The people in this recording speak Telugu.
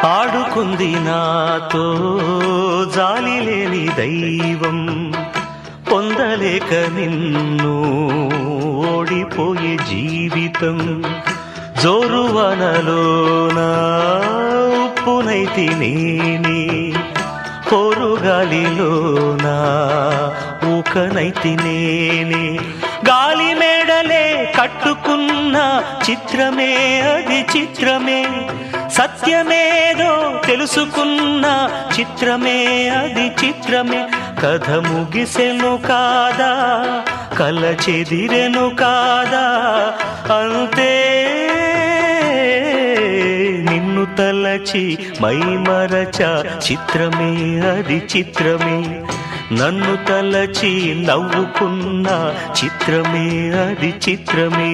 ఆడుకుంది నాతో జాలి లేని దైవం, పొందలేక నిన్ను ఓడిపోయే జీవితం. జోరువనలోన ఉప్పునైతి నేనే, పోరుగాలిలోన ఊకనైతి నేనే. గాలి మేడలే కట్టుకున్న చిత్రమే అది చిత్రమే, సత్యమేదో తెలుసుకున్న చిత్రమే అది చిత్రమే. కథ ముగిసెను కాదా, కల చెదిరెను కాదా, అంతే నిన్ను తలచి మైమరచ చిత్రమే అది చిత్రమే. నన్ను తలచి నవ్వుకున్న చిత్రమే అది చిత్రమే.